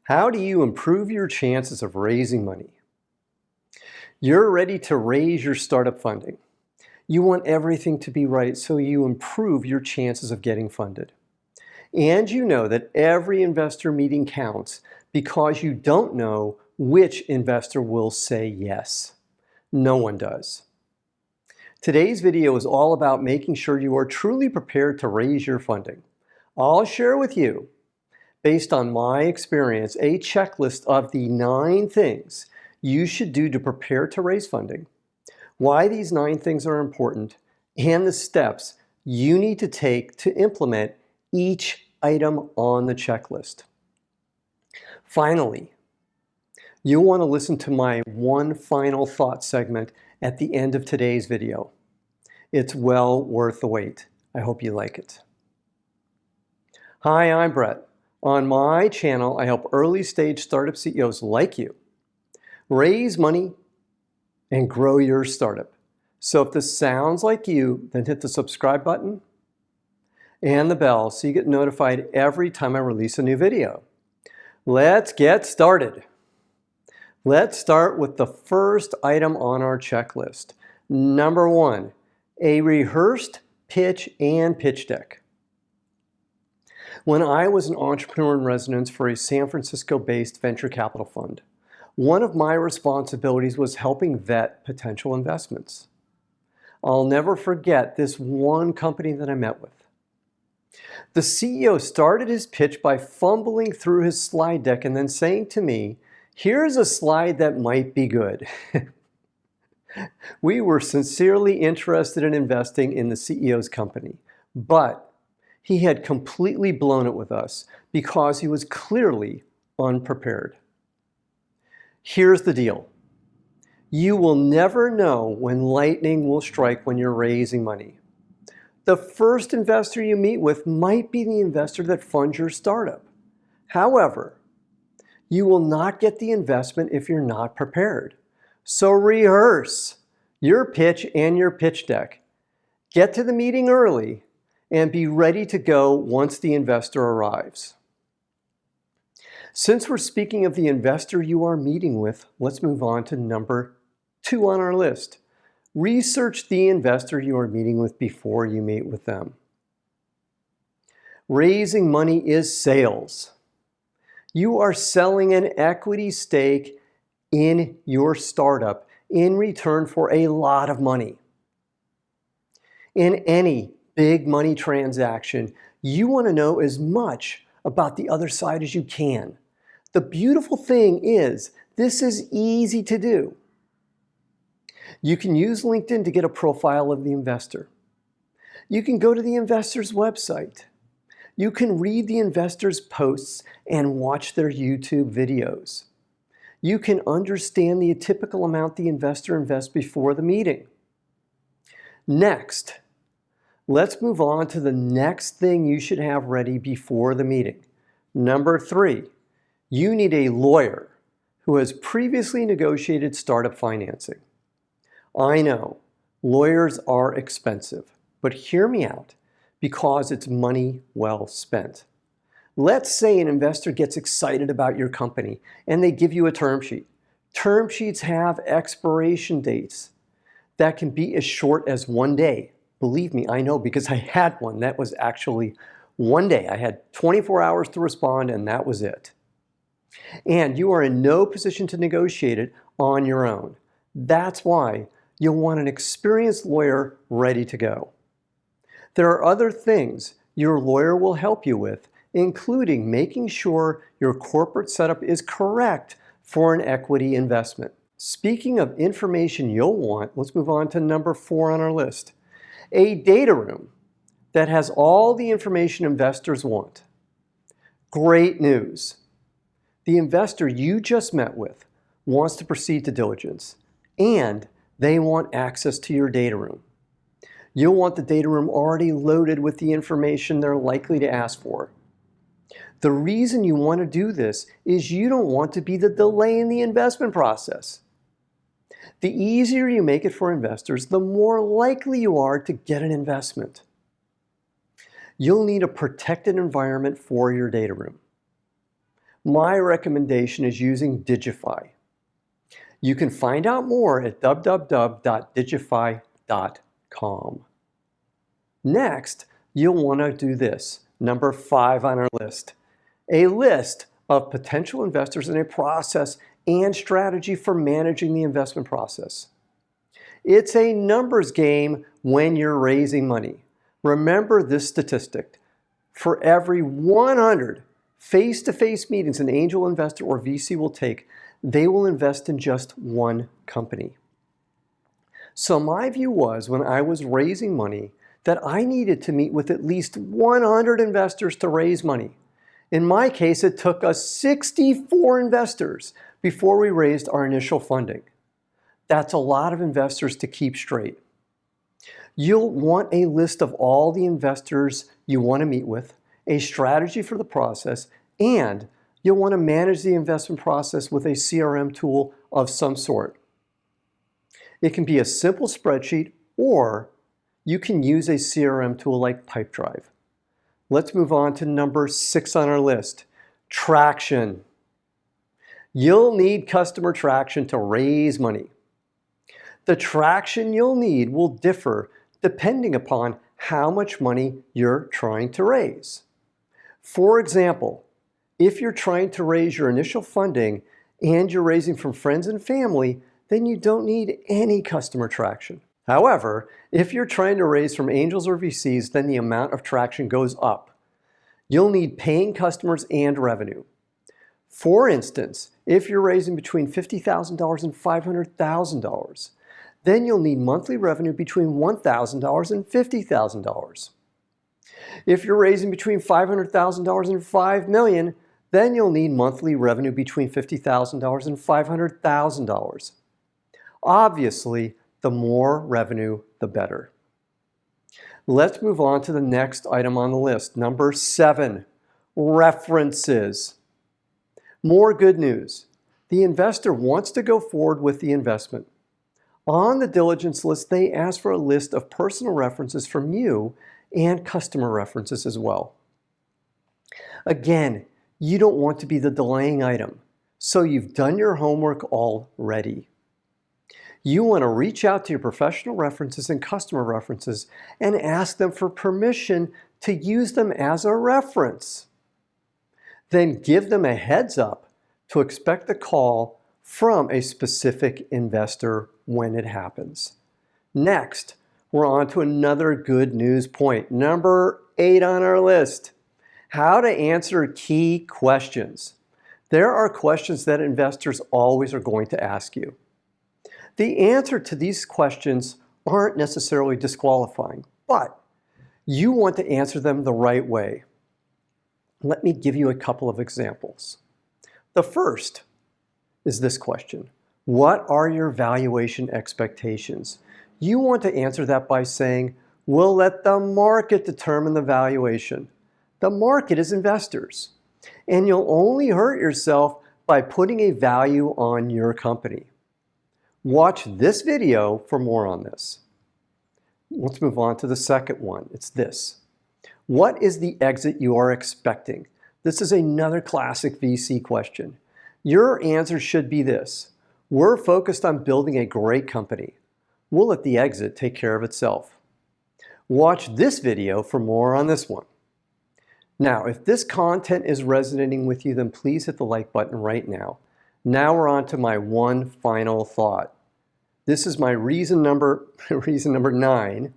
How do you improve your chances of raising money? You're ready to raise your startup funding. You want everything to be right so you improve your chances of getting funded. And you know that every investor meeting counts because you don't know which investor will say yes. No one does. Today's video is all about making sure you are truly prepared to raise your funding. I'll share with you, based on my experience, a checklist of the 9 things you should do to prepare to raise funding, why these 9 things are important, and the steps you need to take to implement each item on the checklist. Finally, you'll want to listen to my one final thought segment at the end of today's video. It's well worth the wait. I hope you like it. Hi, I'm Brett. On my channel, I help early-stage startup CEOs like you raise money and grow your startup. So if this sounds like you, then hit the subscribe button and the bell so you get notified every time I release a new video. Let's get started. Let's start with the first item on our checklist. Number 1, a rehearsed pitch and pitch deck. When I was an entrepreneur in residence for a San Francisco-based venture capital fund, one of my responsibilities was helping vet potential investments. I'll never forget this one company that I met with. The CEO started his pitch by fumbling through his slide deck and then saying to me, "Here's a slide that might be good." We were sincerely interested in investing in the CEO's company, but he had completely blown it with us because he was clearly unprepared. Here's the deal. You will never know when lightning will strike when you're raising money. The first investor you meet with might be the investor that funds your startup. However, you will not get the investment if you're not prepared. So rehearse your pitch and your pitch deck. Get to the meeting early and be ready to go once the investor arrives. Since we're speaking of the investor you are meeting with, let's move on to number 2 on our list. Research the investor you are meeting with before you meet with them. Raising money is sales. You are selling an equity stake in your startup in return for a lot of money. In any big money transaction, you want to know as much about the other side as you can. The beautiful thing is, this is easy to do. You can use LinkedIn to get a profile of the investor. You can go to the investor's website. You can read the investor's posts and watch their YouTube videos. You can understand the typical amount the investor invests before the meeting. Next, let's move on to the next thing you should have ready before the meeting. Number 3, you need a lawyer who has previously negotiated startup financing. I know, lawyers are expensive, but hear me out because it's money well spent. Let's say an investor gets excited about your company and they give you a term sheet. Term sheets have expiration dates that can be as short as 1 day. Believe me, I know because I had one. That was actually 1 day. I had 24 hours to respond and that was it. And you are in no position to negotiate it on your own. That's why you'll want an experienced lawyer ready to go. There are other things your lawyer will help you with, including making sure your corporate setup is correct for an equity investment. Speaking of information you'll want, let's move on to number 4 on our list. A data room that has all the information investors want. Great news. The investor you just met with wants to proceed to diligence, and they want access to your data room. You'll want the data room already loaded with the information they're likely to ask for. The reason you want to do this is you don't want to be the delay in the investment process. The easier you make it for investors, the more likely you are to get an investment. You'll need a protected environment for your data room. My recommendation is using Digify. You can find out more at www.digify.com. Next, you'll want to do this, number 5 on our list, a list of potential investors in a process and strategy for managing the investment process. It's a numbers game when you're raising money. Remember this statistic. For every 100 face-to-face meetings an angel investor or VC will take, they will invest in just one company. So my view was, when I was raising money, that I needed to meet with at least 100 investors to raise money. In my case, it took us 64 investors before we raised our initial funding. That's a lot of investors to keep straight. You'll want a list of all the investors you want to meet with, a strategy for the process, and you'll want to manage the investment process with a CRM tool of some sort. It can be a simple spreadsheet, or you can use a CRM tool like Pipedrive. Let's move on to number 6 on our list, traction. You'll need customer traction to raise money. The traction you'll need will differ depending upon how much money you're trying to raise. For example, if you're trying to raise your initial funding and you're raising from friends and family, then you don't need any customer traction. However, if you're trying to raise from angels or VCs, then the amount of traction goes up. You'll need paying customers and revenue. For instance, if you're raising between $50,000 and $500,000, then you'll need monthly revenue between $1,000 and $50,000. If you're raising between $500,000 and $5 million, then you'll need monthly revenue between $50,000 and $500,000. Obviously, the more revenue, the better. Let's move on to the next item on the list, number 7, references. More good news. The investor wants to go forward with the investment. On the diligence list, they ask for a list of personal references from you and customer references as well. Again, you don't want to be the delaying item, so you've done your homework already. You want to reach out to your professional references and customer references and ask them for permission to use them as a reference. Then give them a heads up to expect the call from a specific investor when it happens. Next, we're on to another good news point, number 8 on our list, how to answer key questions. There are questions that investors always are going to ask you. The answer to these questions aren't necessarily disqualifying, but you want to answer them the right way. Let me give you a couple of examples. The first is this question: what are your valuation expectations? You want to answer that by saying, we'll let the market determine the valuation. The market is investors, and you'll only hurt yourself by putting a value on your company. Watch this video for more on this. Let's move on to the second one. It's this: what is the exit you are expecting? This is another classic VC question. Your answer should be this: we're focused on building a great company. We'll let the exit take care of itself. Watch this video for more on this one. Now, if this content is resonating with you, then please hit the like button right now. Now we're on to my one final thought. This is my reason number 9.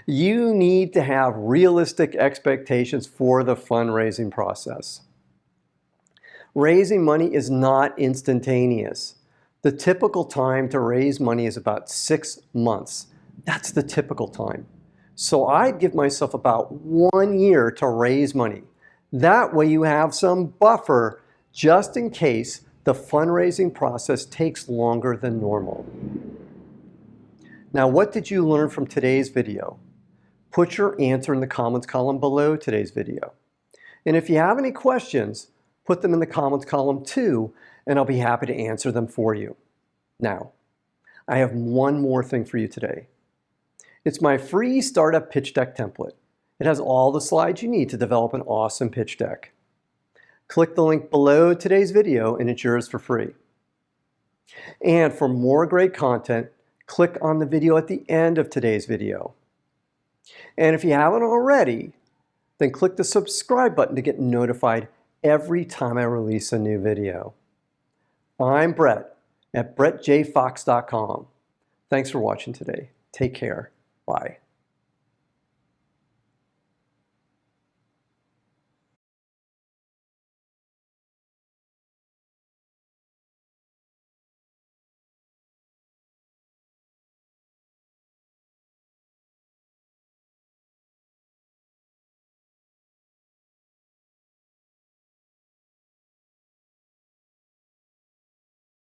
You need to have realistic expectations for the fundraising process. Raising money is not instantaneous. The typical time to raise money is about 6 months. That's the typical time. So I'd give myself about 1 year to raise money. That way you have some buffer just in case the fundraising process takes longer than normal. Now, what did you learn from today's video? Put your answer in the comments column below today's video. And if you have any questions, put them in the comments column too, and I'll be happy to answer them for you. Now, I have one more thing for you today. It's my free startup pitch deck template. It has all the slides you need to develop an awesome pitch deck. Click the link below today's video and it's yours for free. And for more great content, click on the video at the end of today's video. And if you haven't already, then click the subscribe button to get notified every time I release a new video. I'm Brett at brettjfox.com. Thanks for watching today. Take care. Bye.